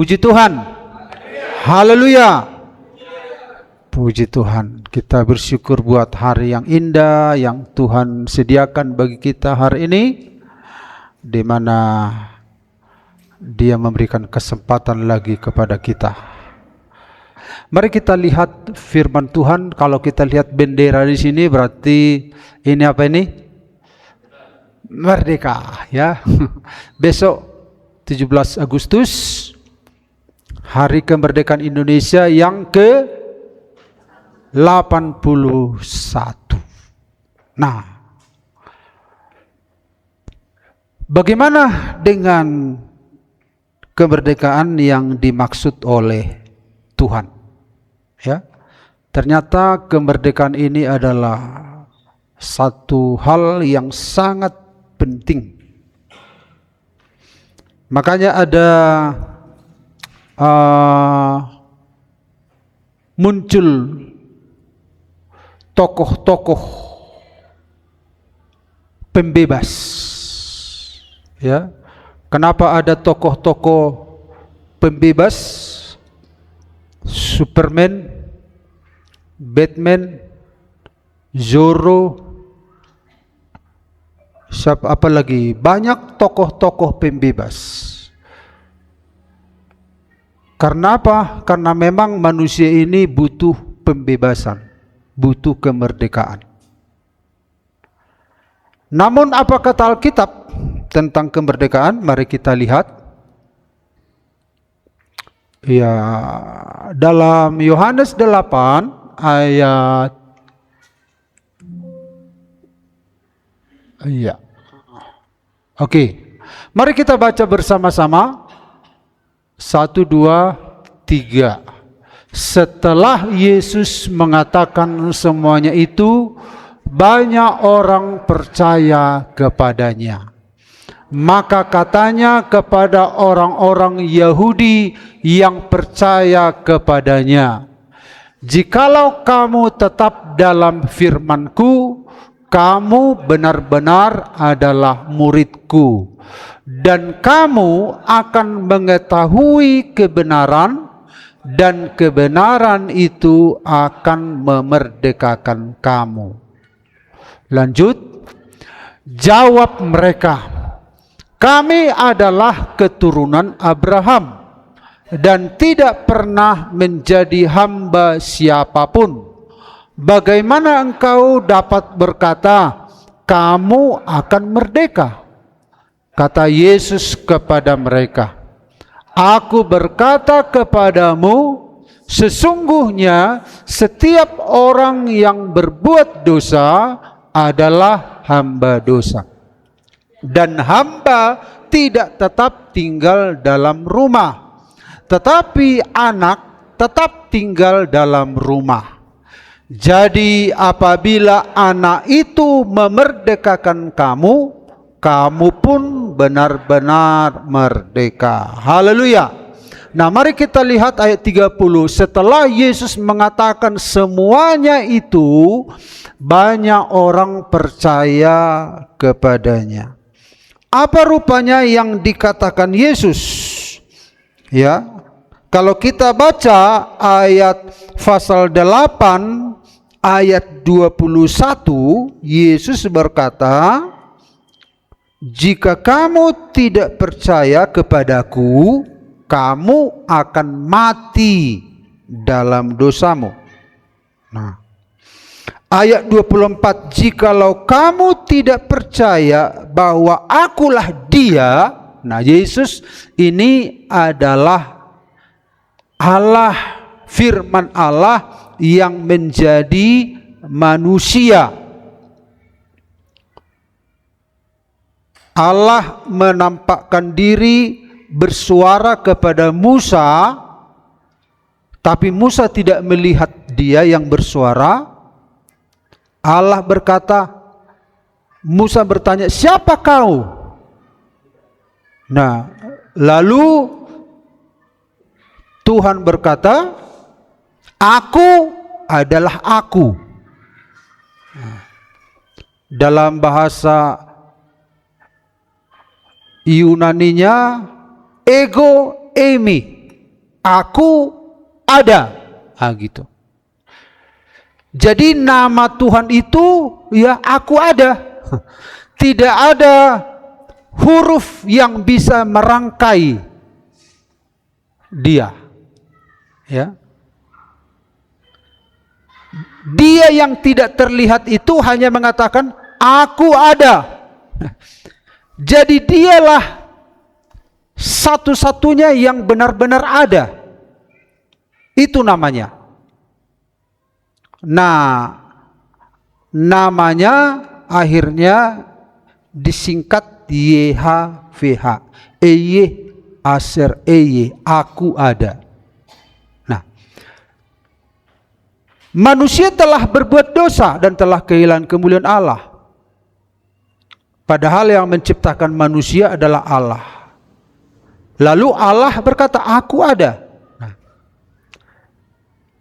Puji Tuhan. Haleluya. Puji Tuhan. Kita bersyukur buat hari yang indah yang Tuhan sediakan bagi kita hari ini, di mana Dia memberikan kesempatan lagi kepada kita. Mari kita lihat firman Tuhan. Kalau kita lihat bendera di sini, berarti ini apa ini? Merdeka, ya. Besok 17 Agustus, hari kemerdekaan Indonesia yang ke-81. Nah, bagaimana dengan kemerdekaan yang dimaksud oleh Tuhan? Ya, ternyata kemerdekaan ini adalah satu hal yang sangat penting. Makanya ada muncul tokoh-tokoh pembebas. Ya, kenapa ada tokoh-tokoh pembebas? Superman, Batman, Zorro, apa lagi? Banyak tokoh-tokoh pembebas. Karena apa? Karena memang manusia ini butuh pembebasan, butuh kemerdekaan. Namun apa kata Alkitab tentang kemerdekaan? Mari kita lihat. Ya, dalam Yohanes 8 ayat Oke. Mari kita baca bersama-sama. 1, 2, 3. Setelah Yesus mengatakan semuanya itu, banyak orang percaya kepadanya. Maka katanya kepada orang-orang Yahudi yang percaya kepadanya, "Jikalau kamu tetap dalam firman-Ku, kamu benar-benar adalah murid-Ku, dan kamu akan mengetahui kebenaran, dan kebenaran itu akan memerdekakan kamu." Lanjut, jawab mereka, "Kami adalah keturunan Abraham dan tidak pernah menjadi hamba siapapun. Bagaimana engkau dapat berkata, kamu akan merdeka?" Kata Yesus kepada mereka, "Aku berkata kepadamu, sesungguhnya setiap orang yang berbuat dosa adalah hamba dosa. Dan hamba tidak tetap tinggal dalam rumah, tetapi anak tetap tinggal dalam rumah. Jadi apabila anak itu memerdekakan kamu, kamu pun benar-benar merdeka." Haleluya. Nah, mari kita lihat ayat 30. Setelah Yesus mengatakan semuanya itu, banyak orang percaya kepadanya. Apa rupanya yang dikatakan Yesus? Ya, kalau kita baca ayat pasal 8 ayat 21, Yesus berkata, "Jika kamu tidak percaya kepadaku, kamu akan mati dalam dosamu." Nah, ayat 24, "Jikalau kamu tidak percaya bahwa akulah Dia." Nah, Yesus ini adalah Allah, firman Allah yang menjadi manusia. Allah menampakkan diri bersuara kepada Musa, tapi Musa tidak melihat Dia yang bersuara. Allah berkata, Musa bertanya, "Siapa kau?" Nah, lalu Tuhan berkata, "Aku adalah Aku." Dalam bahasa Yunaninya ego eimi. Aku ada. Gitu. Jadi nama Tuhan itu ya aku ada. Tidak ada huruf yang bisa merangkai dia. Ya. Dia yang tidak terlihat itu hanya mengatakan aku ada. Jadi dialah satu-satunya yang benar-benar ada. Itu namanya. Nah, namanya akhirnya disingkat YHWH. Eye Aser Eye, aku ada. Nah, manusia telah berbuat dosa dan telah kehilangan kemuliaan Allah. Padahal yang menciptakan manusia adalah Allah. Lalu Allah berkata, aku ada.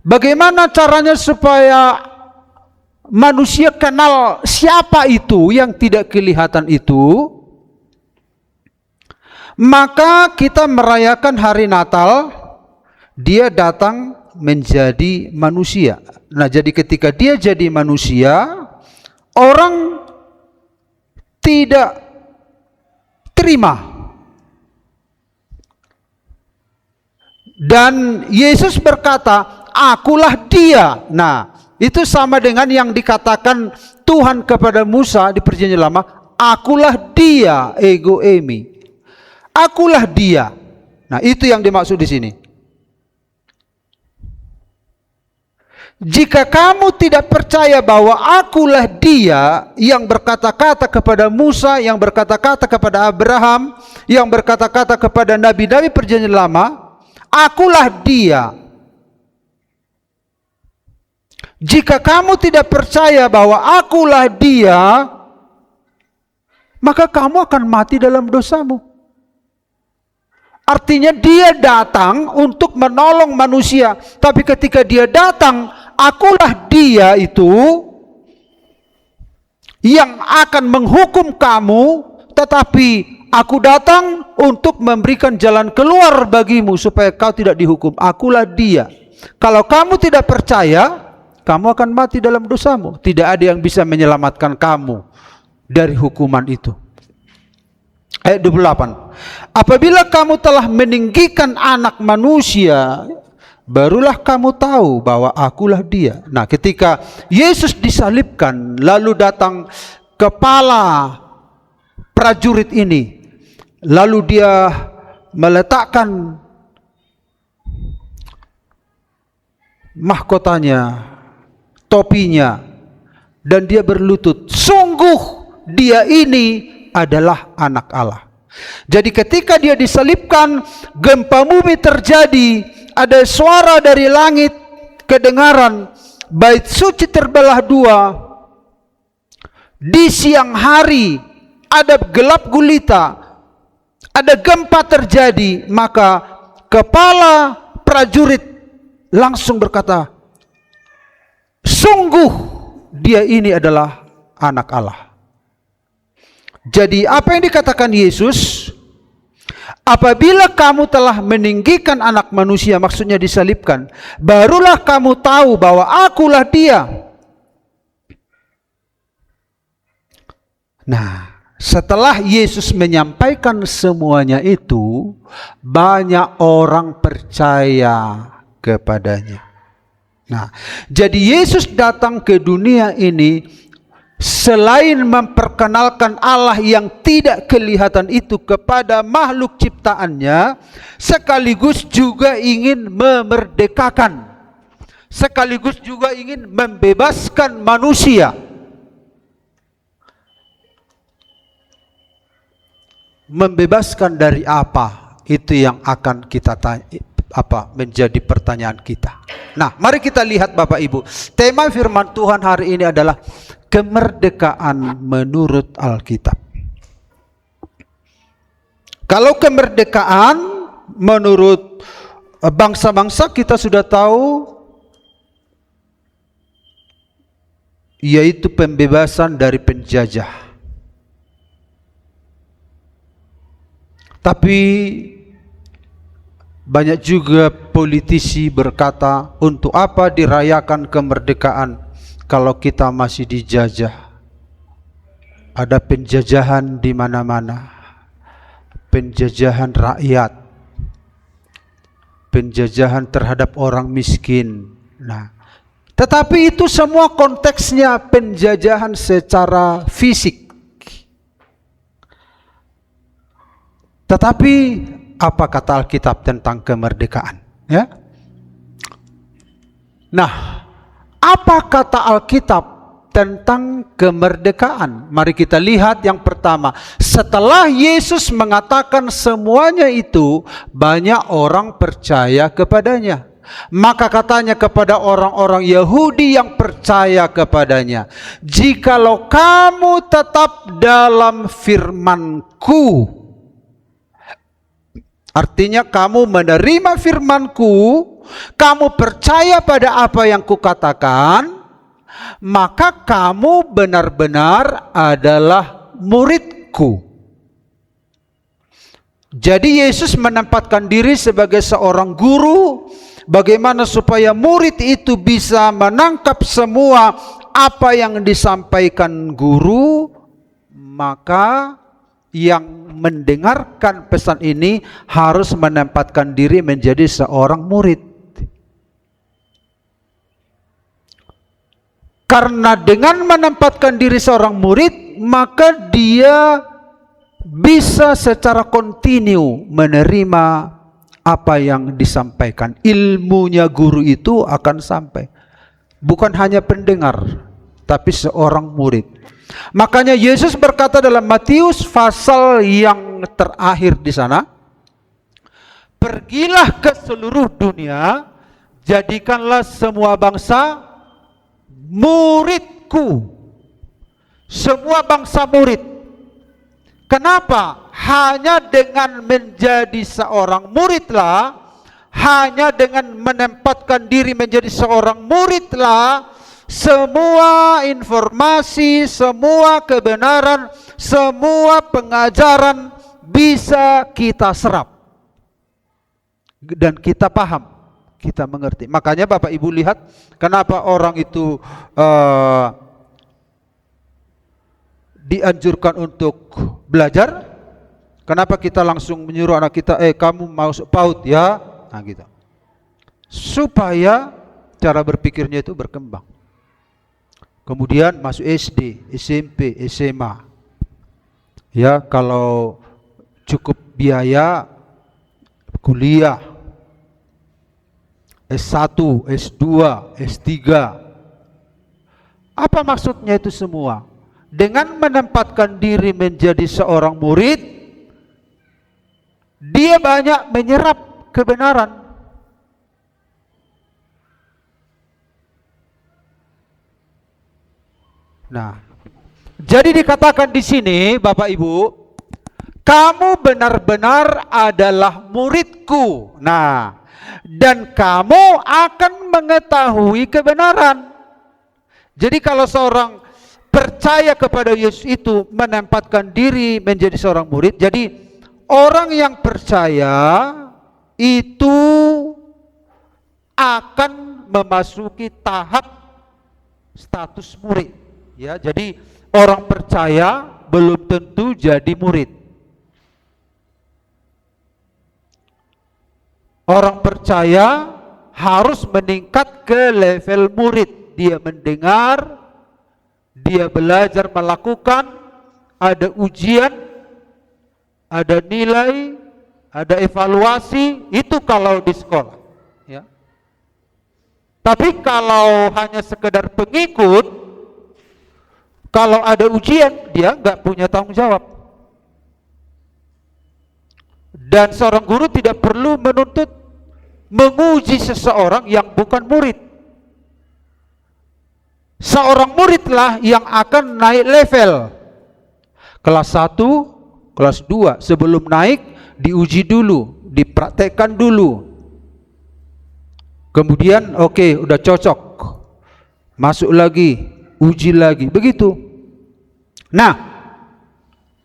Bagaimana caranya supaya manusia kenal siapa itu yang tidak kelihatan itu? Maka kita merayakan hari Natal, dia datang menjadi manusia. Nah, jadi ketika dia jadi manusia, orang tidak terima. Dan Yesus berkata, akulah dia. Nah, itu sama dengan yang dikatakan Tuhan kepada Musa di Perjanjian Lama, akulah dia, ego emi. Akulah dia. Nah, itu yang dimaksud di sini. Jika kamu tidak percaya bahwa akulah dia yang berkata-kata kepada Musa, yang berkata-kata kepada Abraham, yang berkata-kata kepada nabi-nabi Perjanjian Lama, akulah dia. Jika kamu tidak percaya bahwa akulah dia, maka kamu akan mati dalam dosamu. Artinya dia datang untuk menolong manusia, tapi ketika dia datang, akulah dia itu yang akan menghukum kamu, tetapi aku datang untuk memberikan jalan keluar bagimu supaya kau tidak dihukum. Akulah dia. Kalau kamu tidak percaya, kamu akan mati dalam dosamu. Tidak ada yang bisa menyelamatkan kamu dari hukuman itu. Ayat 28. Apabila kamu telah meninggikan anak manusia, barulah kamu tahu bahwa akulah dia. Nah, ketika Yesus disalibkan, lalu datang kepala prajurit ini, lalu dia meletakkan mahkotanya, topinya, dan dia berlutut, sungguh dia ini adalah anak Allah. Jadi ketika dia disalibkan, gempa bumi terjadi, ada suara dari langit kedengaran, bait suci terbelah dua. Di siang hari ada gelap gulita, ada gempa terjadi, maka kepala prajurit langsung berkata, sungguh dia ini adalah anak Allah. Jadi apa yang dikatakan Yesus, apabila kamu telah meninggikan anak manusia, maksudnya disalibkan, barulah kamu tahu bahwa akulah dia. Nah, setelah Yesus menyampaikan semuanya itu, banyak orang percaya kepadanya. Nah, jadi Yesus datang ke dunia ini selain memperkenalkan Allah yang tidak kelihatan itu kepada makhluk ciptaannya, sekaligus juga ingin memerdekakan, sekaligus juga ingin membebaskan manusia. Membebaskan dari apa? Itu yang akan kita tanya, menjadi pertanyaan kita. Nah, mari kita lihat Bapak Ibu. Tema firman Tuhan hari ini adalah kemerdekaan menurut Alkitab. Kalau kemerdekaan menurut bangsa-bangsa kita sudah tahu, yaitu pembebasan dari penjajah. Tapi banyak juga politisi berkata, untuk apa dirayakan kemerdekaan kalau kita masih dijajah? Ada penjajahan di mana-mana, penjajahan rakyat, penjajahan terhadap orang miskin. Nah, tetapi itu semua konteksnya penjajahan secara fisik. Tetapi apa kata Alkitab tentang kemerdekaan? Ya. Nah, apa kata Alkitab tentang kemerdekaan? Mari kita lihat yang pertama. Setelah Yesus mengatakan semuanya itu, banyak orang percaya kepadanya. Maka katanya kepada orang-orang Yahudi yang percaya kepadanya, jikalau kamu tetap dalam firman-Ku, artinya kamu menerima firman-Ku, kamu percaya pada apa yang Kukatakan, maka kamu benar-benar adalah murid-Ku. Jadi Yesus menempatkan diri sebagai seorang guru. Bagaimana supaya murid itu bisa menangkap semua apa yang disampaikan guru, maka yang mendengarkan pesan ini harus menempatkan diri menjadi seorang murid. Karena dengan menempatkan diri seorang murid, maka dia bisa secara kontinu menerima apa yang disampaikan. Ilmunya guru itu akan sampai. Bukan hanya pendengar, tapi seorang murid. Makanya Yesus berkata dalam Matius pasal yang terakhir di sana, pergilah ke seluruh dunia, jadikanlah semua bangsa murid-Ku. Semua bangsa murid. Kenapa? Hanya dengan menjadi seorang muridlah, hanya dengan menempatkan diri menjadi seorang muridlah, semua informasi, semua kebenaran, semua pengajaran bisa kita serap dan kita paham, kita mengerti. Makanya Bapak Ibu lihat kenapa orang itu dianjurkan untuk belajar. Kenapa kita langsung menyuruh anak kita, kamu masuk PAUD ya, nah gitu, supaya cara berpikirnya itu berkembang. Kemudian masuk SD, SMP, SMA. Ya, kalau cukup biaya, kuliah S1, S2, S3. Apa maksudnya itu semua? Dengan menempatkan diri menjadi seorang murid, dia banyak menyerap kebenaran. Nah, jadi dikatakan di sini, Bapak Ibu, kamu benar-benar adalah murid-Ku. Nah, dan kamu akan mengetahui kebenaran. Jadi kalau seorang percaya kepada Yesus itu menempatkan diri menjadi seorang murid, jadi orang yang percaya itu akan memasuki tahap status murid. Ya, jadi orang percaya belum tentu jadi murid. Orang percaya harus meningkat ke level murid. Dia mendengar, dia belajar melakukan, ada ujian, ada nilai, ada evaluasi, itu kalau di sekolah. Ya. Tapi kalau hanya sekedar pengikut, kalau ada ujian, dia nggak punya tanggung jawab. Dan seorang guru tidak perlu menuntut menguji seseorang yang bukan murid. Seorang muridlah yang akan naik level. Kelas 1, kelas 2, sebelum naik diuji dulu, dipraktekkan dulu. Kemudian oke, udah cocok. Masuk lagi, uji lagi, begitu. Nah,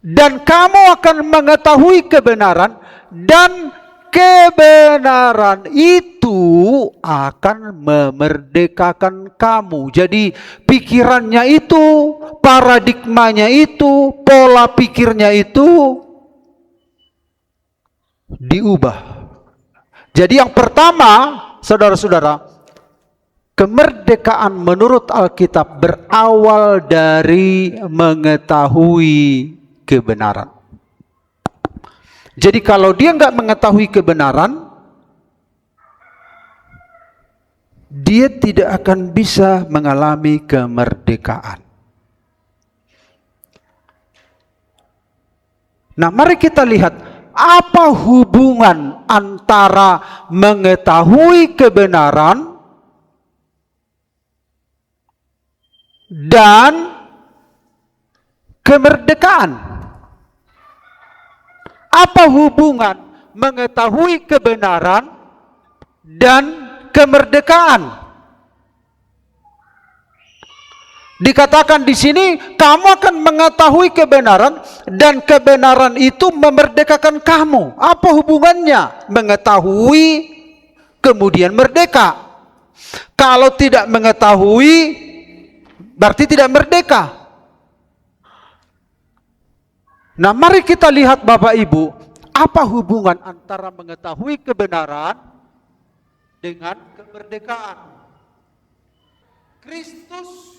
dan kamu akan mengetahui kebenaran, dan kebenaran itu itu akan memerdekakan kamu. Jadi pikirannya itu, paradigmanya itu, pola pikirnya itu diubah. Jadi yang pertama, saudara-saudara, kemerdekaan menurut Alkitab berawal dari mengetahui kebenaran. Jadi kalau dia nggak mengetahui kebenaran, dia tidak akan bisa mengalami kemerdekaan. Nah, mari kita lihat apa hubungan antara mengetahui kebenaran dan kemerdekaan. Apa hubungan mengetahui kebenaran dan kemerdekaan? Dikatakan di sini, kamu akan mengetahui kebenaran dan kebenaran itu memerdekakan kamu. Apa hubungannya? Mengetahui kemudian merdeka. Kalau tidak mengetahui, berarti tidak merdeka. Nah, mari kita lihat Bapak Ibu, apa hubungan antara mengetahui kebenaran dengan kemerdekaan. Kristus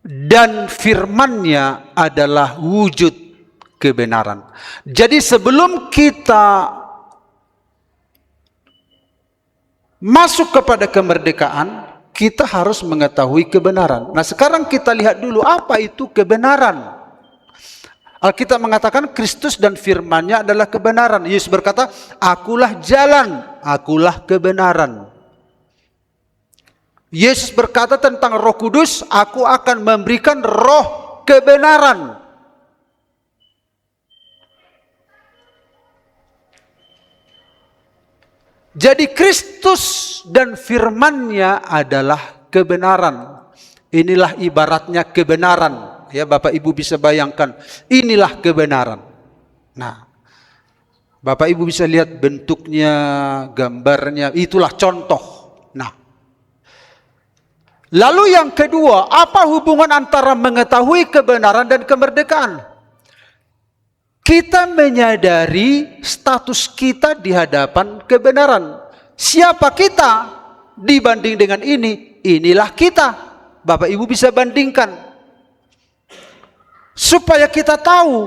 dan firman-Nya adalah wujud kebenaran. Jadi sebelum kita masuk kepada kemerdekaan, kita harus mengetahui kebenaran. Nah, sekarang kita lihat dulu apa itu kebenaran. Alkitab mengatakan Kristus dan firman-Nya adalah kebenaran. Yesus berkata, akulah jalan, akulah kebenaran. Yesus berkata tentang Roh Kudus, aku akan memberikan roh kebenaran. Jadi Kristus dan firman-Nya adalah kebenaran. Inilah ibaratnya kebenaran. Ya, Bapak Ibu bisa bayangkan, inilah kebenaran. Nah, Bapak Ibu bisa lihat bentuknya, gambarnya, itulah contoh. Nah, lalu yang kedua, apa hubungan antara mengetahui kebenaran dan kemerdekaan? Kita menyadari status kita di hadapan kebenaran. Siapa kita dibanding dengan ini? Inilah kita. Bapak Ibu bisa bandingkan. Supaya kita tahu,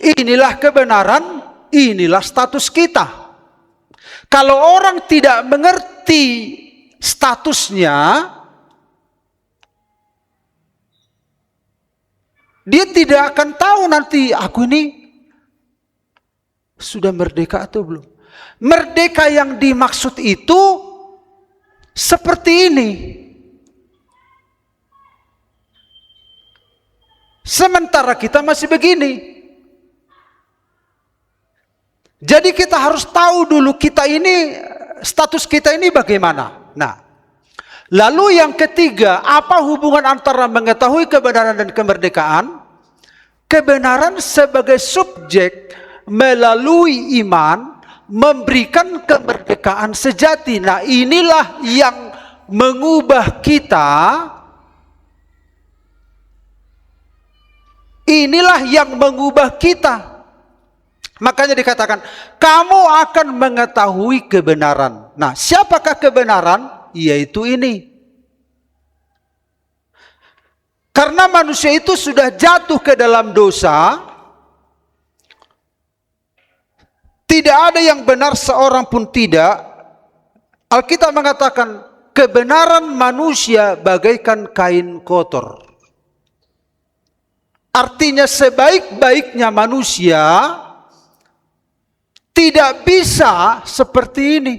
inilah kebenaran, inilah status kita. Kalau orang tidak mengerti statusnya, dia tidak akan tahu nanti aku ini sudah merdeka atau belum. Merdeka yang dimaksud itu seperti ini. Sementara kita masih begini. Jadi kita harus tahu dulu kita ini, status kita ini bagaimana. Nah, lalu yang ketiga, apa hubungan antara mengetahui kebenaran dan kemerdekaan? Kebenaran sebagai subjek melalui iman memberikan kemerdekaan sejati. Nah, inilah yang mengubah kita. Inilah yang mengubah kita. Makanya dikatakan, kamu akan mengetahui kebenaran. Nah, siapakah kebenaran? Yaitu ini. Karena manusia itu sudah jatuh ke dalam dosa, tidak ada yang benar seorang pun tidak. Alkitab mengatakan, kebenaran manusia bagaikan kain kotor. Artinya sebaik-baiknya manusia tidak bisa seperti ini.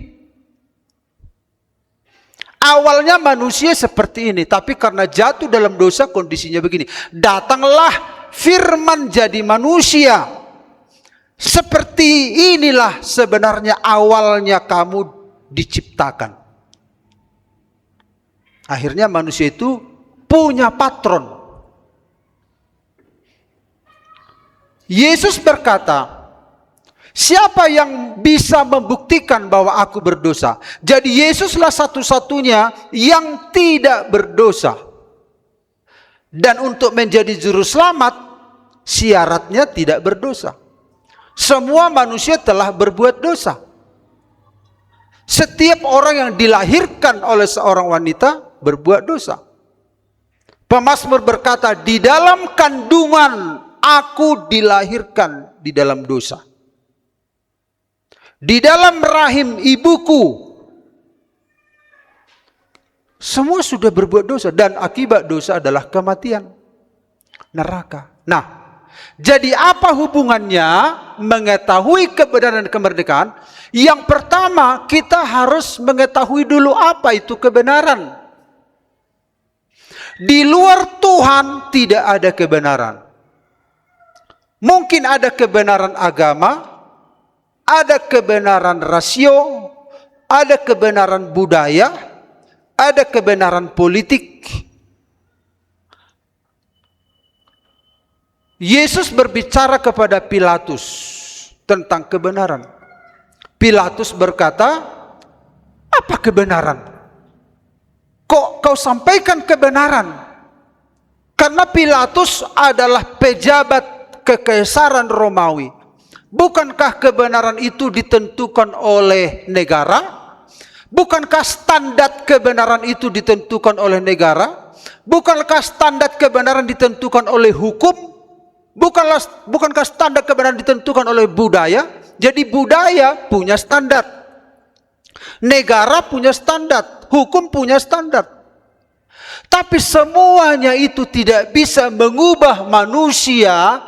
Awalnya manusia seperti ini, tapi karena jatuh dalam dosa kondisinya begini. Datanglah firman jadi manusia. Seperti inilah sebenarnya awalnya kamu diciptakan. Akhirnya manusia itu punya patron. Yesus berkata, Siapa yang bisa membuktikan bahwa aku berdosa? Jadi Yesuslah satu-satunya yang tidak berdosa. Dan untuk menjadi juru selamat, syaratnya tidak berdosa. Semua manusia telah berbuat dosa. Setiap orang yang dilahirkan oleh seorang wanita berbuat dosa. Pemazmur berkata, di dalam kandungan aku dilahirkan di dalam dosa. Di dalam rahim ibuku, semua sudah berbuat dosa. Dan akibat dosa adalah kematian, neraka. Nah, jadi apa hubungannya mengetahui kebenaran dan kemerdekaan? Yang pertama, kita harus mengetahui dulu apa itu kebenaran. Di luar Tuhan tidak ada kebenaran. Mungkin ada kebenaran agama, ada kebenaran rasio, ada kebenaran budaya, ada kebenaran politik. Yesus berbicara kepada Pilatus tentang kebenaran. Pilatus berkata, apa kebenaran? Kok kau sampaikan kebenaran? Karena Pilatus adalah pejabat kekaisaran Romawi. Bukankah kebenaran itu ditentukan oleh negara? Bukankah standar kebenaran itu ditentukan oleh negara? Bukankah standar kebenaran ditentukan oleh hukum? Bukankah standar kebenaran ditentukan oleh budaya? Jadi budaya punya standar. Negara punya standar. Hukum punya standar. Tapi semuanya itu tidak bisa mengubah manusia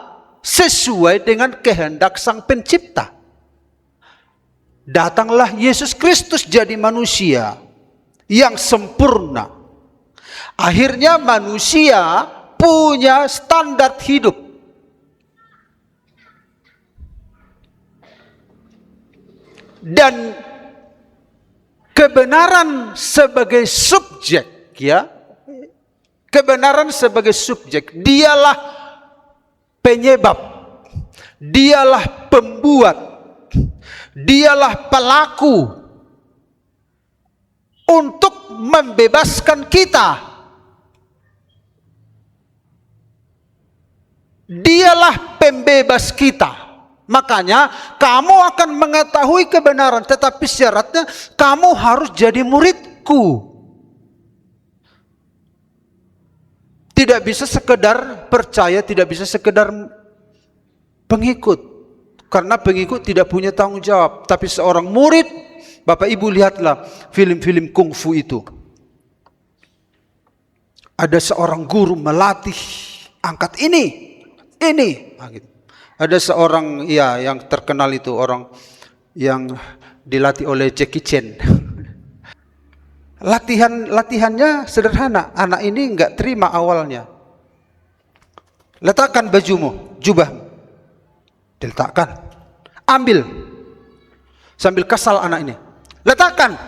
sesuai dengan kehendak Sang Pencipta. Datanglah Yesus Kristus jadi manusia yang sempurna. Akhirnya manusia punya standar hidup. Dan kebenaran sebagai subjek, ya. Kebenaran sebagai subjek, dialah penyebab, dialah pembuat, dialah pelaku untuk membebaskan kita. Dialah pembebas kita. Makanya kamu akan mengetahui kebenaran, tetapi syaratnya kamu harus jadi muridku. Tidak bisa sekedar percaya, tidak bisa sekedar pengikut. Karena pengikut tidak punya tanggung jawab. Tapi seorang murid, Bapak Ibu lihatlah film-film kungfu itu. Ada seorang guru melatih, angkat ini. Nah, gitu. Ada seorang yang terkenal itu, orang yang dilatih oleh Jackie Chan. Latihannya sederhana. Anak ini enggak terima awalnya. Letakkan bajumu, jubahmu. Diletakkan. Ambil. Sambil kesal anak ini. Letakkan.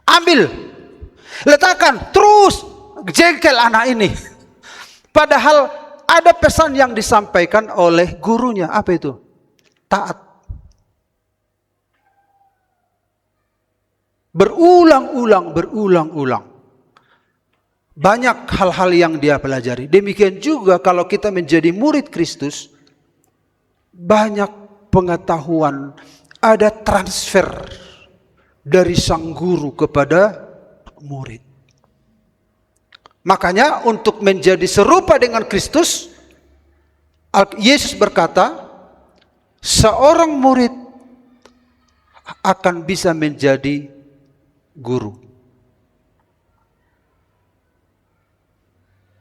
Ambil. Letakkan. Terus jengkel anak ini. Padahal ada pesan yang disampaikan oleh gurunya. Apa itu? Taat. Berulang-ulang. Banyak hal-hal yang dia pelajari. Demikian juga kalau kita menjadi murid Kristus, banyak pengetahuan, ada transfer dari sang guru kepada murid. Makanya untuk menjadi serupa dengan Kristus, Yesus berkata, seorang murid akan bisa menjadi guru.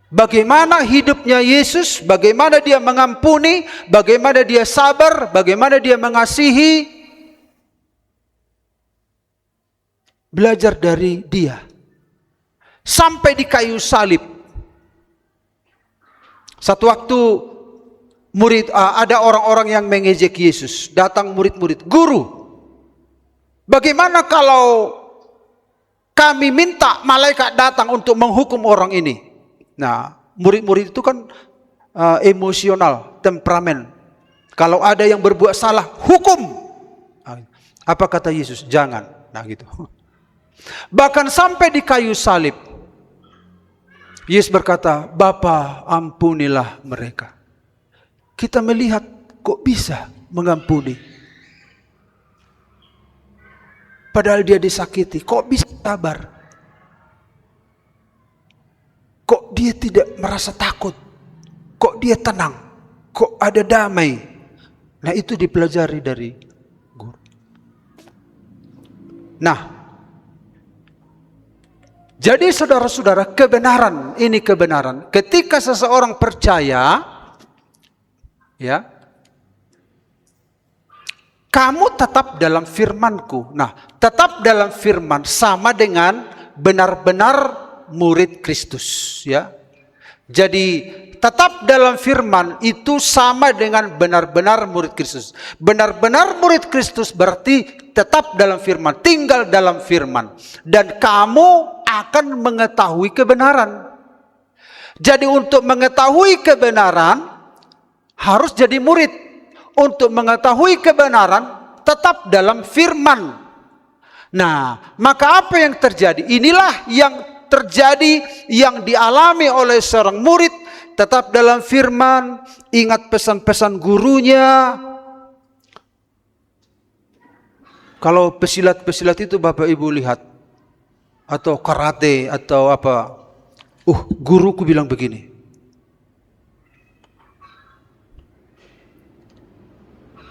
Bagaimana hidupnya Yesus, bagaimana dia mengampuni, bagaimana dia sabar, bagaimana dia mengasihi. Belajar dari dia. Sampai di kayu salib. Satu waktu ada orang-orang yang mengejek Yesus. Datang murid-murid, guru, bagaimana kalau kami minta malaikat datang untuk menghukum orang ini? Nah, murid-murid itu kan emosional, temperamen. Kalau ada yang berbuat salah, hukum. Apa kata Yesus? Jangan. Nah gitu. Bahkan sampai di kayu salib, Yesus berkata, Bapa, ampunilah mereka. Kita melihat, kok bisa mengampuni? Padahal dia disakiti, kok bisa sabar? Kok dia tidak merasa takut? Kok dia tenang? Kok ada damai? Nah itu dipelajari dari guru. Nah, jadi saudara-saudara, kebenaran, ini kebenaran. Ketika seseorang percaya, ya, kamu tetap dalam firman-Ku. Nah, tetap dalam firman sama dengan benar-benar murid Kristus, ya. Jadi tetap dalam firman itu sama dengan benar-benar murid Kristus. Benar-benar murid Kristus berarti tetap dalam firman, tinggal dalam firman, dan kamu akan mengetahui kebenaran. Jadi untuk mengetahui kebenaran harus jadi murid. Untuk mengetahui kebenaran tetap dalam firman. Nah, maka apa yang terjadi? Inilah yang terjadi, yang dialami oleh seorang murid. Tetap dalam firman, ingat pesan-pesan gurunya. Kalau pesilat-pesilat itu Bapak Ibu lihat, atau karate, atau apa, guruku bilang begini.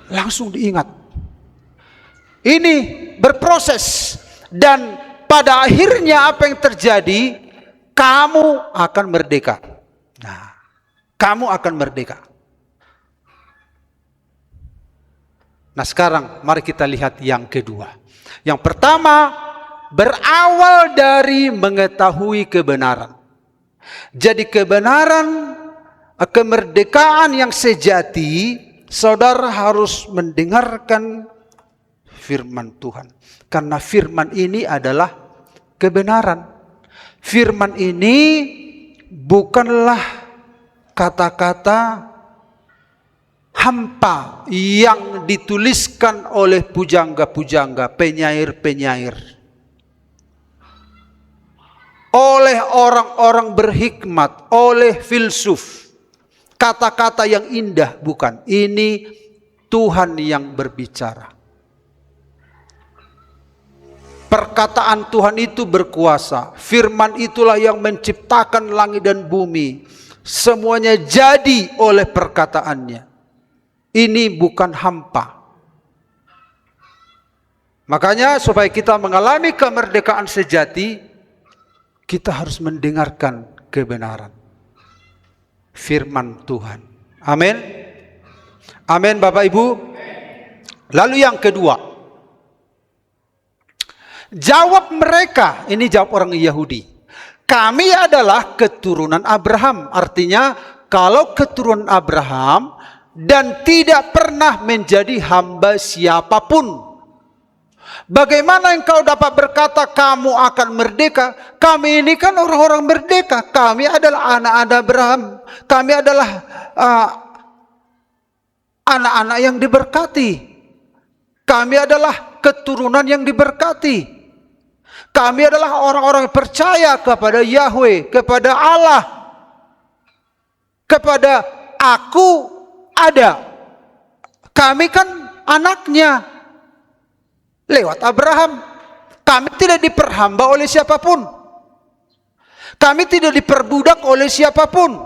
Langsung diingat. Ini berproses, dan pada akhirnya apa yang terjadi? Kamu akan merdeka. Nah, kamu akan merdeka. Nah sekarang mari kita lihat yang kedua. Yang pertama, berawal dari mengetahui kebenaran. Jadi kebenaran, kemerdekaan yang sejati, saudara harus mendengarkan firman Tuhan. Karena firman ini adalah kebenaran. Firman ini bukanlah kata-kata hampa yang dituliskan oleh pujangga-pujangga, penyair-penyair, oleh orang-orang berhikmat, oleh filsuf. Kata-kata yang indah, bukan. Ini Tuhan yang berbicara. Perkataan Tuhan itu berkuasa. Firman itulah yang menciptakan langit dan bumi. Semuanya jadi oleh perkataannya. Ini bukan hampa. Makanya supaya kita mengalami kemerdekaan sejati, kita harus mendengarkan kebenaran. Firman Tuhan. Amin. Amin Bapak Ibu. Lalu yang kedua, jawab mereka, ini jawab orang Yahudi, kami adalah keturunan Abraham. Artinya kalau keturunan Abraham dan tidak pernah menjadi hamba siapapun, bagaimana engkau dapat berkata kamu akan merdeka? Kami ini kan orang-orang merdeka. Kami adalah anak-anak Abraham. Kami adalah anak-anak yang diberkati. Kami adalah keturunan yang diberkati. Kami adalah orang-orang yang percaya kepada Yahweh, kepada Allah, kepada Aku ada. Kami kan anaknya lewat Abraham. Kami tidak diperhamba oleh siapapun. Kami tidak diperbudak oleh siapapun.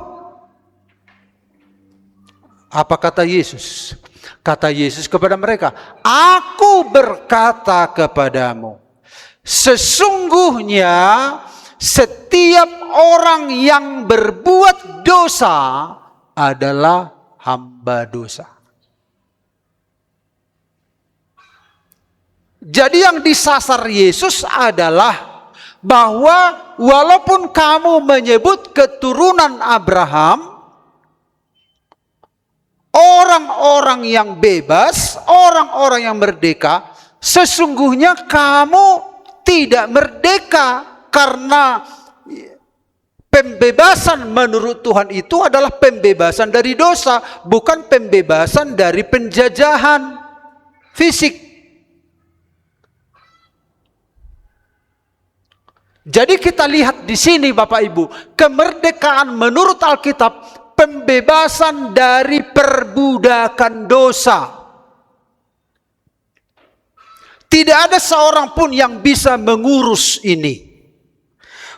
Apa kata Yesus? Kata Yesus kepada mereka, Aku berkata kepadamu, sesungguhnya setiap orang yang berbuat dosa adalah hamba dosa. Jadi yang disasar Yesus adalah bahwa walaupun kamu menyebut keturunan Abraham, orang-orang yang bebas, orang-orang yang merdeka, sesungguhnya kamu tidak merdeka karena Pembebasan menurut Tuhan itu adalah pembebasan dari dosa, bukan pembebasan dari penjajahan fisik. Jadi kita lihat di sini Bapak Ibu, kemerdekaan menurut Alkitab, pembebasan dari perbudakan dosa. Tidak ada seorang pun yang bisa mengurus ini.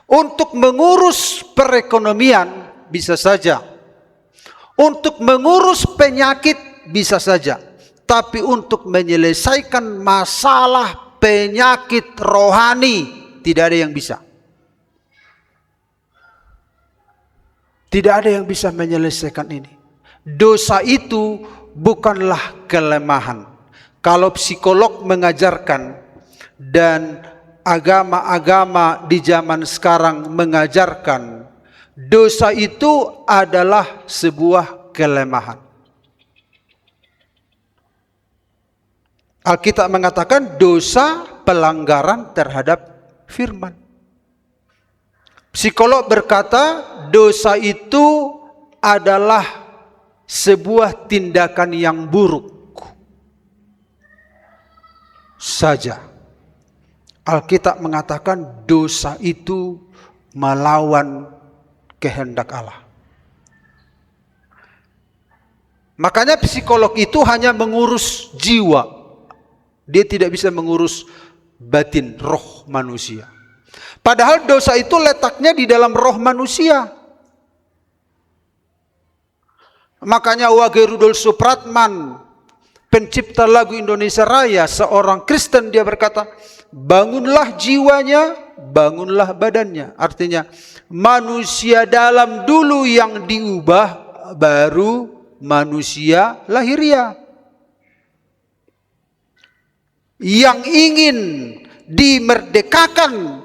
Untuk mengurus perekonomian bisa saja. Untuk mengurus penyakit bisa saja. Tapi untuk menyelesaikan masalah penyakit rohani tidak ada yang bisa. Tidak ada yang bisa menyelesaikan ini. Dosa itu bukanlah kelemahan. Kalau psikolog mengajarkan dan agama-agama di zaman sekarang mengajarkan, dosa itu adalah sebuah kelemahan. Alkitab mengatakan dosa pelanggaran terhadap firman. Psikolog berkata dosa itu adalah sebuah tindakan yang buruk saja. Alkitab mengatakan dosa itu melawan kehendak Allah. Makanya psikolog itu hanya mengurus jiwa. Dia tidak bisa mengurus batin, roh manusia. Padahal dosa itu letaknya di dalam roh manusia. Makanya Wage Rudolf Supratman, pencipta lagu Indonesia Raya, seorang Kristen, dia berkata, bangunlah jiwanya, bangunlah badannya. Artinya manusia dalam dulu yang diubah, baru manusia lahiriah. Yang ingin dimerdekakan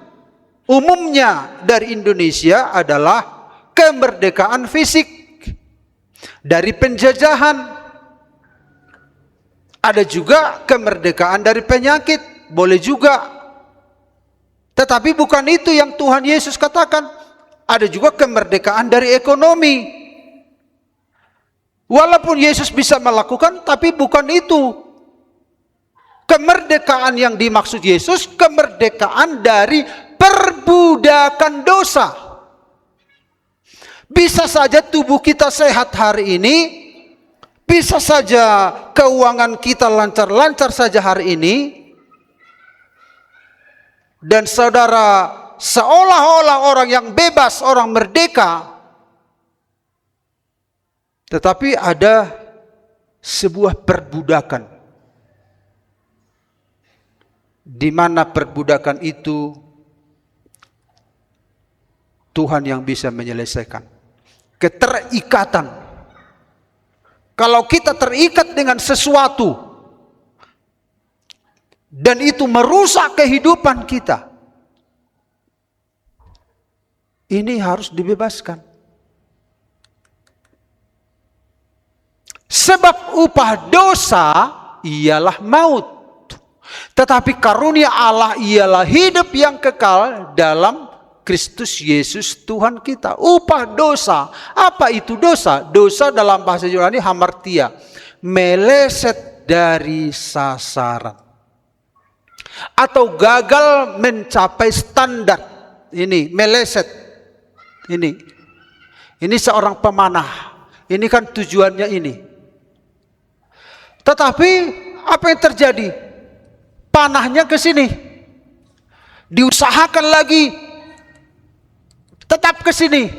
umumnya dari Indonesia adalah kemerdekaan fisik dari penjajahan. Ada juga kemerdekaan dari penyakit, boleh juga. Tetapi bukan itu yang Tuhan Yesus katakan. Ada juga kemerdekaan dari ekonomi. Walaupun Yesus bisa melakukan, tapi bukan itu. Kemerdekaan yang dimaksud Yesus, kemerdekaan dari perbudakan dosa. Bisa saja tubuh kita sehat hari ini, bisa saja keuangan kita lancar-lancar saja hari ini, dan saudara seolah-olah orang yang bebas, orang merdeka, tetapi ada sebuah perbudakan, di mana perbudakan itu Tuhan yang bisa menyelesaikan. Keterikatan. Kalau kita terikat dengan sesuatu dan itu merusak kehidupan kita, ini harus dibebaskan. Sebab upah dosa ialah maut. Tetapi karunia Allah ialah hidup yang kekal dalam Kristus Yesus Tuhan kita. Upah dosa. Apa itu dosa? Dosa dalam bahasa Yunani hamartia. Meleset dari sasaran. Atau gagal mencapai standar. Ini meleset. Ini seorang pemanah. Ini kan tujuannya ini. Tetapi apa yang terjadi? Panahnya ke sini. Diusahakan lagi. Tetap ke sini.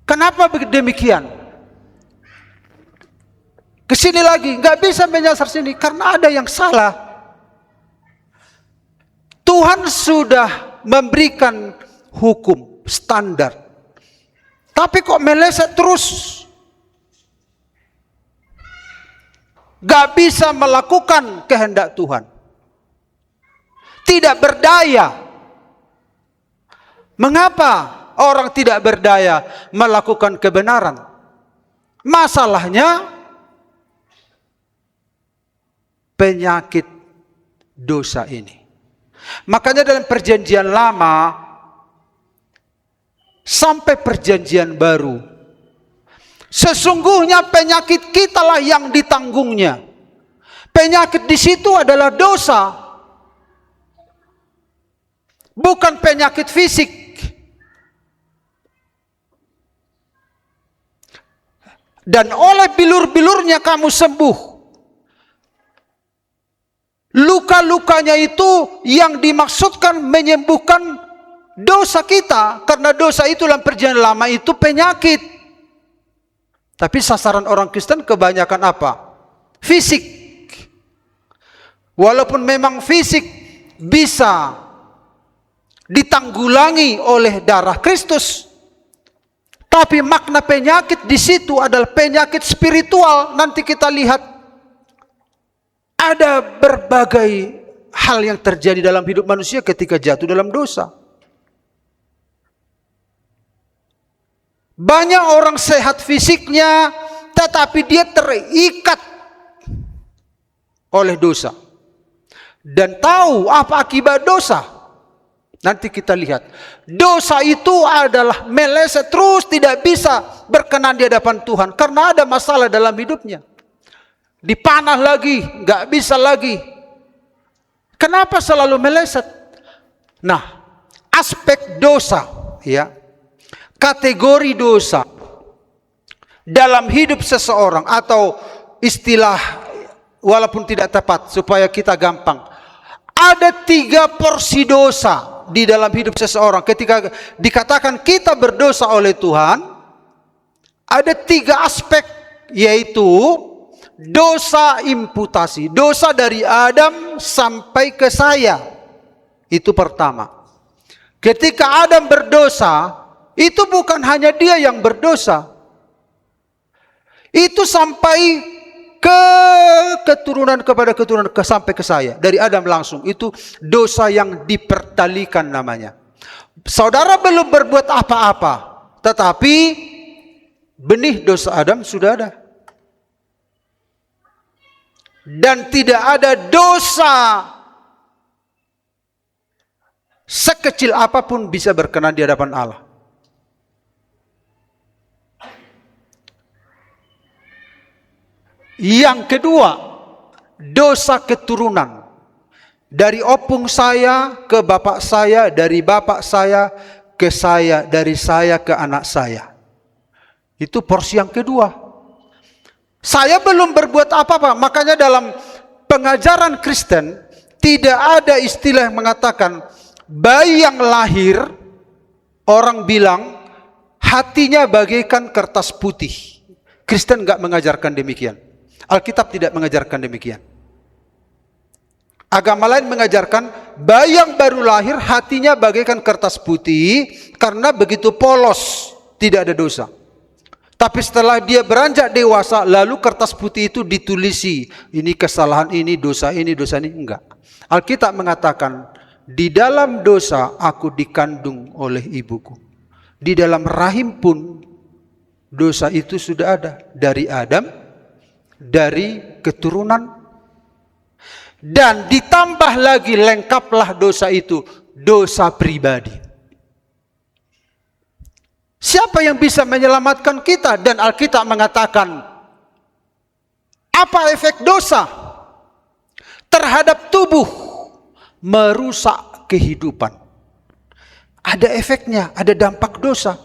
Kenapa demikian? Ke sini lagi, nggak bisa menyasar sini karena ada yang salah. Tuhan sudah memberikan hukum standar. Tapi kok meleset terus? Gak bisa melakukan kehendak Tuhan. Tidak berdaya. Mengapa orang tidak berdaya melakukan kebenaran? Masalahnya penyakit dosa ini. Makanya dalam perjanjian lama sampai perjanjian baru, sesungguhnya penyakit kitalah yang ditanggungnya. Penyakit di situ adalah dosa, bukan penyakit fisik. Dan oleh bilur-bilurnya kamu sembuh. Luka-lukanya itu yang dimaksudkan menyembuhkan dosa kita. Karena dosa itu dalam perjanjian lama itu penyakit. Tapi sasaran orang Kristen kebanyakan apa? Fisik. Walaupun memang fisik bisa ditanggulangi oleh darah Kristus, tapi makna penyakit di situ adalah penyakit spiritual. Nanti kita lihat ada berbagai hal yang terjadi dalam hidup manusia ketika jatuh dalam dosa. Banyak orang sehat fisiknya, tetapi dia terikat oleh dosa. Dan tahu apa akibat dosa. Nanti kita lihat. Dosa itu adalah meleset terus, tidak bisa berkenan di hadapan Tuhan. Karena ada masalah dalam hidupnya. Dipanah lagi, nggak bisa lagi. Kenapa selalu meleset? Nah, aspek dosa, ya, kategori dosa dalam hidup seseorang, atau istilah walaupun tidak tepat supaya kita gampang, ada 3 porsi dosa di dalam hidup seseorang. Ketika dikatakan kita berdosa oleh Tuhan, ada 3 aspek, yaitu dosa imputasi, dosa dari Adam sampai ke saya. Itu pertama. Ketika Adam berdosa, itu bukan hanya dia yang berdosa, itu sampai ke keturunan kepada keturunan, sampai ke saya. Dari Adam langsung. Itu dosa yang dipertalikan namanya. Saudara belum berbuat apa-apa, tetapi benih dosa Adam sudah ada. Dan tidak ada dosa sekecil apapun bisa berkenan di hadapan Allah. Yang kedua, dosa keturunan. Dari opung saya ke bapak saya, dari bapak saya ke saya, dari saya ke anak saya. Itu porsi yang kedua. Saya belum berbuat apa-apa. Makanya dalam pengajaran Kristen tidak ada istilah yang mengatakan bayi yang lahir, orang bilang hatinya bagaikan kertas putih. Kristen enggak mengajarkan demikian. Alkitab tidak mengajarkan demikian. Agama lain mengajarkan bayi yang baru lahir hatinya bagaikan kertas putih karena begitu polos, tidak ada dosa. Tapi setelah dia beranjak dewasa, lalu kertas putih itu ditulisi, ini kesalahan ini, dosa ini, enggak. Alkitab mengatakan, di dalam dosa aku dikandung oleh ibuku. Di dalam rahim pun dosa itu sudah ada dari Adam, dari keturunan, dan ditambah lagi lengkaplah dosa itu, dosa pribadi. Siapa yang bisa menyelamatkan kita? Dan Alkitab mengatakan, apa efek dosa terhadap tubuh? Merusak kehidupan. Ada efeknya, ada dampak dosa.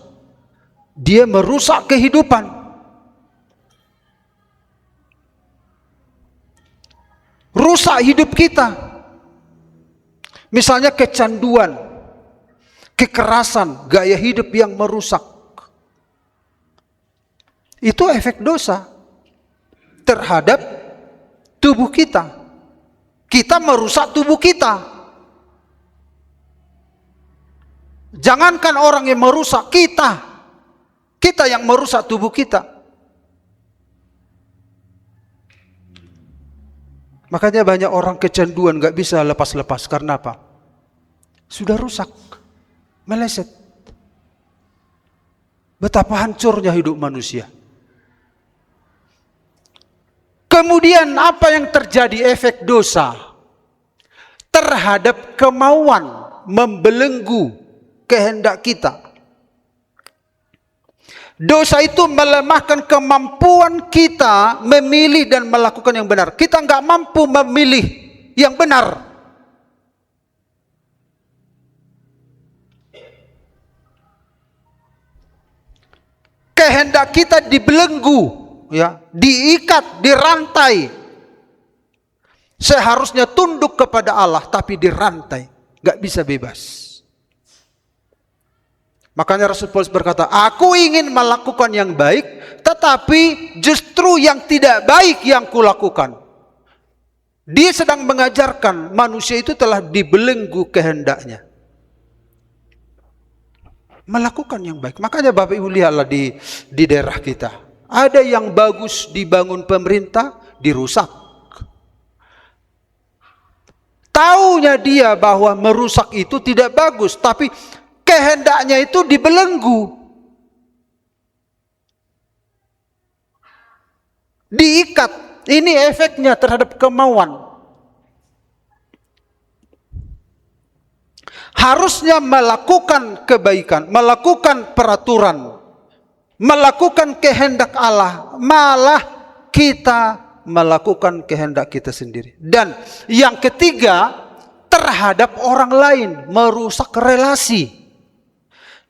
Dia merusak kehidupan. Rusak hidup kita. Misalnya kecanduan, kekerasan, gaya hidup yang merusak. Itu efek dosa terhadap tubuh kita. Kita merusak tubuh kita. Jangankan orang yang merusak kita. Kita yang merusak tubuh kita. Makanya banyak orang kecanduan gak bisa lepas-lepas. Karena apa? Sudah rusak, meleset. Betapa hancurnya hidup manusia. Kemudian apa yang terjadi efek dosa? terhadap kemauan membelenggu kehendak kita. Dosa itu melemahkan kemampuan kita memilih dan melakukan yang benar. Kita nggak mampu memilih yang benar. Kehendak kita dibelenggu, ya, diikat, dirantai. Seharusnya tunduk kepada Allah, tapi dirantai, nggak bisa bebas. Makanya Rasul Paulus berkata, aku ingin melakukan yang baik, tetapi justru yang tidak baik yang kulakukan. Dia sedang mengajarkan manusia itu telah dibelenggu kehendaknya. Melakukan yang baik. Makanya Bapak Ibu lihatlah di daerah kita. Ada yang bagus dibangun pemerintah, dirusak. Taunya dia bahwa merusak itu tidak bagus, tapi kehendaknya itu dibelenggu, diikat. Ini efeknya terhadap kemauan. Harusnya melakukan kebaikan, melakukan peraturan, melakukan kehendak Allah, malah kita melakukan kehendak kita sendiri. Dan yang ketiga, terhadap orang lain, merusak relasi.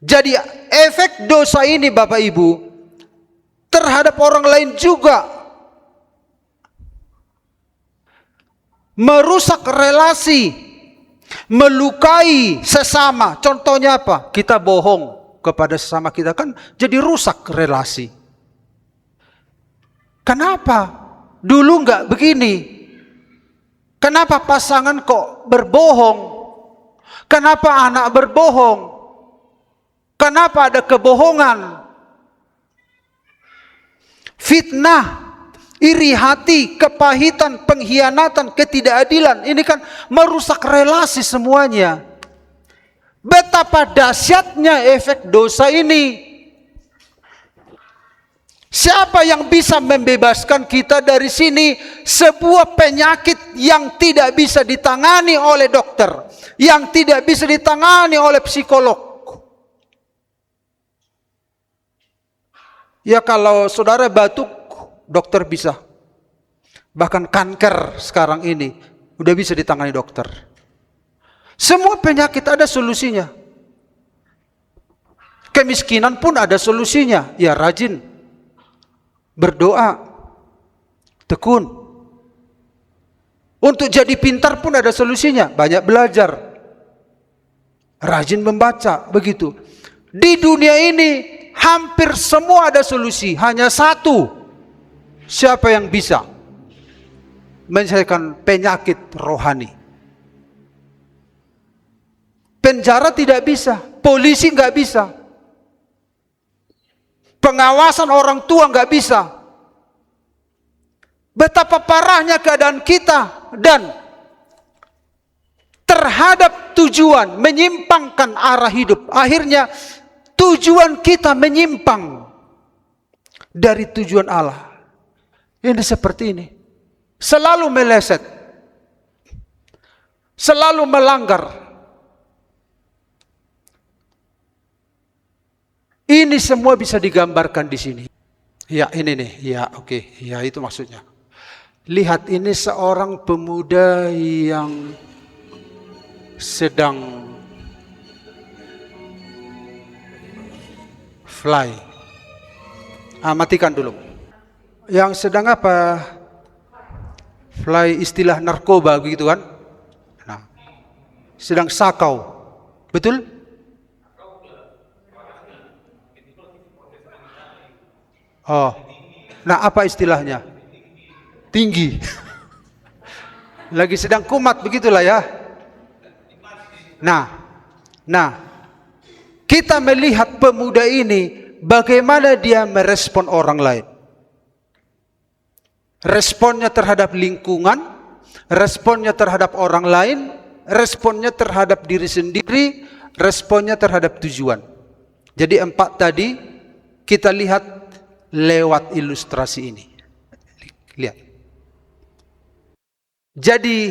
Jadi efek dosa ini Bapak Ibu terhadap orang lain juga merusak relasi, melukai sesama. Contohnya apa? Kita bohong kepada sesama kita, kan jadi rusak relasi. Kenapa? Dulu nggak begini. Kenapa pasangan kok berbohong? Kenapa anak berbohong? Kenapa ada kebohongan? Fitnah, iri hati, kepahitan, pengkhianatan, ketidakadilan. Ini kan merusak relasi semuanya. Betapa dahsyatnya efek dosa ini. Siapa yang bisa membebaskan kita dari sini? Sebuah penyakit yang tidak bisa ditangani oleh dokter, yang tidak bisa ditangani oleh psikolog. Ya kalau saudara batuk, dokter bisa. Bahkan kanker sekarang ini udah bisa ditangani dokter. Semua penyakit ada solusinya. Kemiskinan pun ada solusinya. Ya rajin berdoa, tekun. Untuk jadi pintar pun ada solusinya. Banyak belajar, rajin membaca, begitu. Di dunia ini hampir semua ada solusi. Hanya satu, siapa yang bisa menyelesaikan penyakit rohani? Penjara tidak bisa, polisi nggak bisa, pengawasan orang tua nggak bisa. Betapa parahnya keadaan kita dan terhadap tujuan, menyimpangkan arah hidup. Akhirnya tujuan kita menyimpang dari tujuan Allah. Ini seperti ini. Selalu meleset. Selalu melanggar. Ini semua bisa digambarkan di sini. Ya, ini nih. Ya, oke. Ya, itu maksudnya. Lihat, ini seorang pemuda yang sedang fly. Matikan dulu. Yang sedang apa? Fly, istilah narkoba begitu kan? Nah, sedang sakau. Betul? Oh. Nah, apa istilahnya? Tinggi. Lagi sedang kumat begitulah ya. Nah, kita melihat pemuda ini bagaimana dia merespon orang lain. Responnya terhadap lingkungan, responnya terhadap orang lain, responnya terhadap diri sendiri, responnya terhadap tujuan. Jadi 4 tadi kita lihat lewat ilustrasi ini. Lihat. Jadi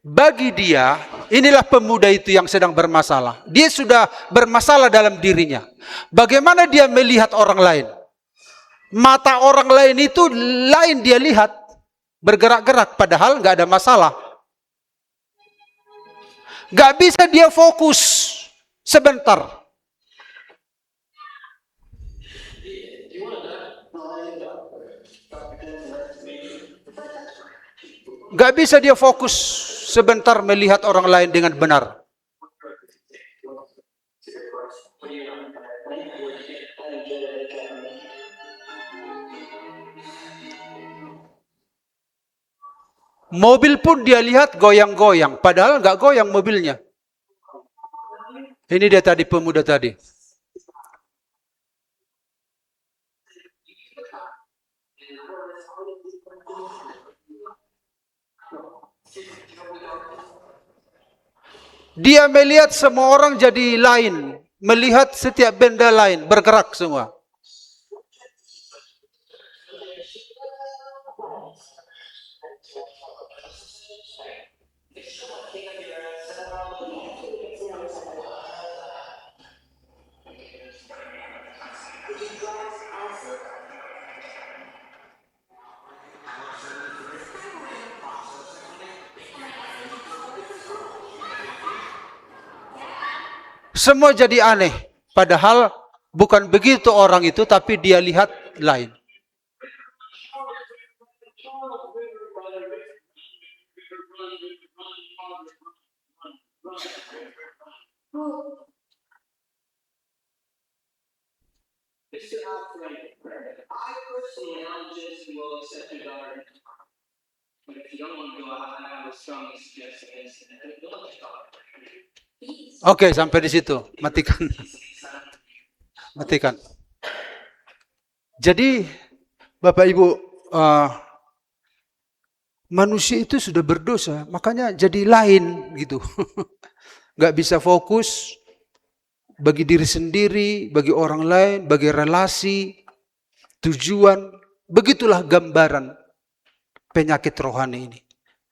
bagi dia Inilah pemuda itu yang sedang bermasalah. Dia sudah bermasalah dalam dirinya. Bagaimana dia melihat orang lain? Mata orang lain itu lain dia lihat. Bergerak-gerak padahal nggak ada masalah. Nggak bisa dia fokus sebentar. Nggak bisa dia fokus sebentar melihat orang lain dengan benar. Mobil pun dia lihat goyang-goyang, padahal nggak goyang mobilnya. Ini dia tadi, pemuda tadi. Dia melihat semua orang jadi lain, melihat setiap benda lain, bergerak semua. Semua jadi aneh. Padahal bukan begitu orang itu, tapi dia lihat lain. Oke, sampai di situ. Matikan. Matikan. Jadi, Bapak Ibu, manusia itu sudah berdosa, makanya jadi lain gitu. Gak bisa fokus bagi diri sendiri, bagi orang lain, bagi relasi, tujuan. Begitulah gambaran penyakit rohani ini.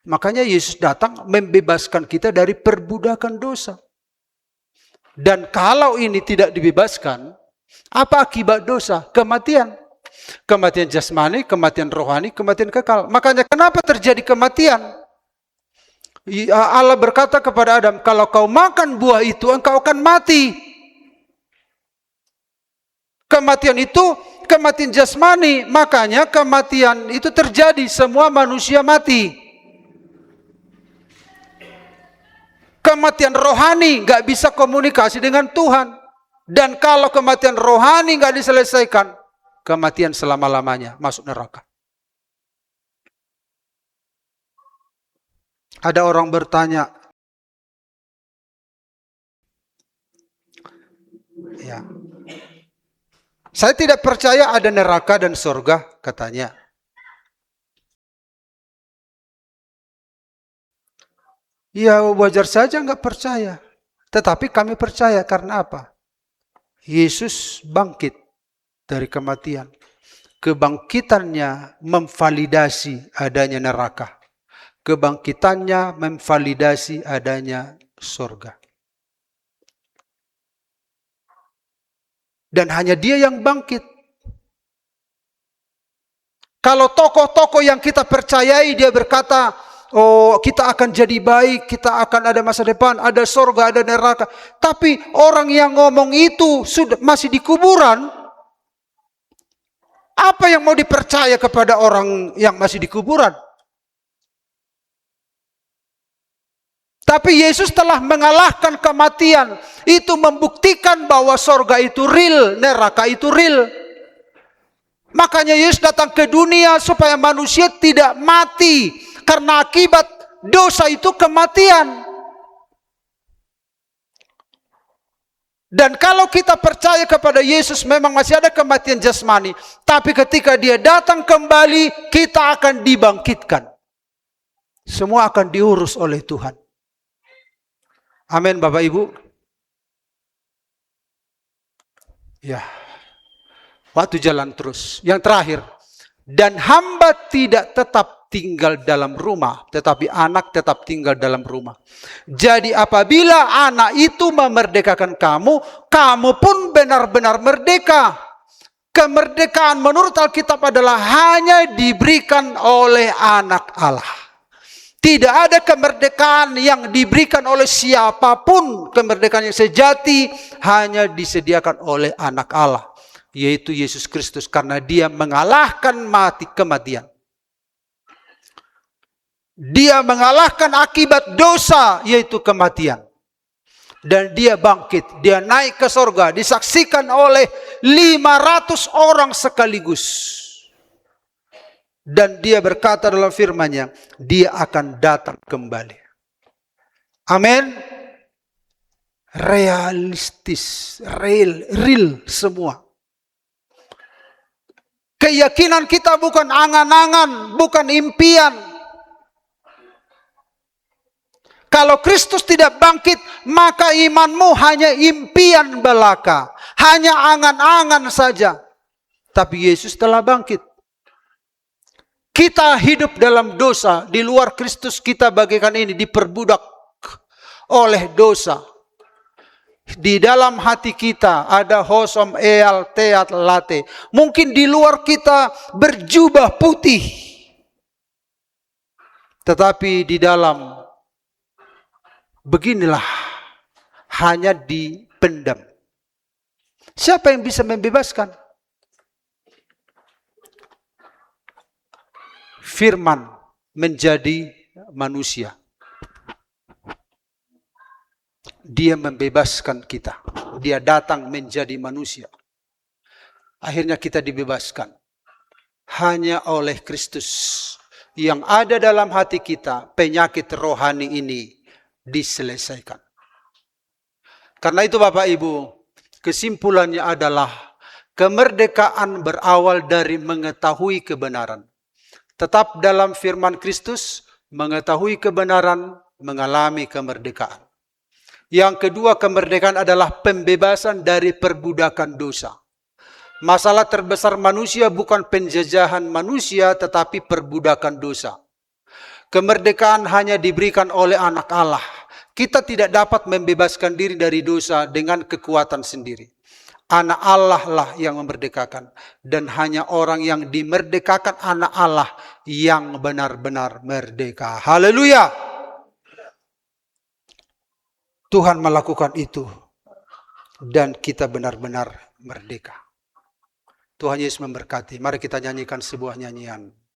Makanya Yesus datang membebaskan kita dari perbudakan dosa. Dan kalau ini tidak dibebaskan, apa akibat dosa? Kematian. Kematian jasmani, kematian rohani, kematian kekal. Makanya kenapa terjadi kematian? Allah berkata kepada Adam, kalau kau makan buah itu, engkau akan mati. Kematian itu, kematian jasmani. Makanya kematian itu terjadi, semua manusia mati. Kematian rohani nggak bisa komunikasi dengan Tuhan. Dan kalau kematian rohani nggak diselesaikan, kematian selama-lamanya, masuk neraka. Ada orang bertanya, ya, saya tidak percaya ada neraka dan surga, katanya. Ya wajar saja nggak percaya. Tetapi kami percaya karena apa? Yesus bangkit dari kematian. Kebangkitannya memvalidasi adanya neraka. Kebangkitannya memvalidasi adanya surga. Dan hanya dia yang bangkit. Kalau tokoh-tokoh yang kita percayai dia berkata, oh kita akan jadi baik, kita akan ada masa depan, ada surga, ada neraka. Tapi orang yang ngomong itu sudah masih di kuburan. Apa yang mau dipercaya kepada orang yang masih di kuburan? Tapi Yesus telah mengalahkan kematian. Itu membuktikan bahwa surga itu real, neraka itu real. Makanya Yesus datang ke dunia supaya manusia tidak mati. Karena akibat dosa itu kematian. Dan kalau kita percaya kepada Yesus memang masih ada kematian jasmani. Tapi ketika dia datang kembali, kita akan dibangkitkan. Semua akan diurus oleh Tuhan. Amin Bapak Ibu. Ya. Waktu jalan terus. Yang terakhir. Dan hamba tidak tetap tinggal dalam rumah, tetapi anak tetap tinggal dalam rumah. Jadi apabila anak itu memerdekakan kamu, kamu pun benar-benar merdeka. Kemerdekaan menurut Alkitab adalah hanya diberikan oleh anak Allah. Tidak ada kemerdekaan yang diberikan oleh siapapun. Kemerdekaan yang sejati hanya disediakan oleh anak Allah, yaitu Yesus Kristus, karena dia mengalahkan kematian. Dia mengalahkan akibat dosa, yaitu kematian. Dan dia bangkit, dia naik ke sorga, disaksikan oleh 500 orang sekaligus. Dan dia berkata dalam firman-Nya, dia akan datang kembali. Amin. Realistis, real semua. Keyakinan kita bukan angan-angan, bukan impian. Kalau Kristus tidak bangkit, maka imanmu hanya impian belaka, hanya angan-angan saja. Tapi Yesus telah bangkit. Kita hidup dalam dosa, di luar Kristus kita bagaikan ini diperbudak oleh dosa. Di dalam hati kita ada hosom eal teat late. Mungkin di luar kita berjubah putih, tetapi di dalam beginilah, hanya dipendam. Siapa yang bisa membebaskan? Firman menjadi manusia. Dia membebaskan kita. Dia datang menjadi manusia. Akhirnya kita dibebaskan. Hanya oleh Kristus yang ada dalam hati kita, penyakit rohani ini diselesaikan. Karena itu Bapak Ibu, kesimpulannya adalah kemerdekaan berawal dari mengetahui kebenaran. Tetap dalam firman Kristus, mengetahui kebenaran, mengalami kemerdekaan. Yang kedua, kemerdekaan adalah pembebasan dari perbudakan dosa. Masalah terbesar manusia bukan penjajahan manusia, tetapi perbudakan dosa. Kemerdekaan hanya diberikan oleh anak Allah. Kita tidak dapat membebaskan diri dari dosa dengan kekuatan sendiri. Anak Allah lah yang memerdekakan. Dan hanya orang yang dimerdekakan anak Allah yang benar-benar merdeka. Haleluya. Tuhan melakukan itu. Dan kita benar-benar merdeka. Tuhan Yesus memberkati. Mari kita nyanyikan sebuah nyanyian.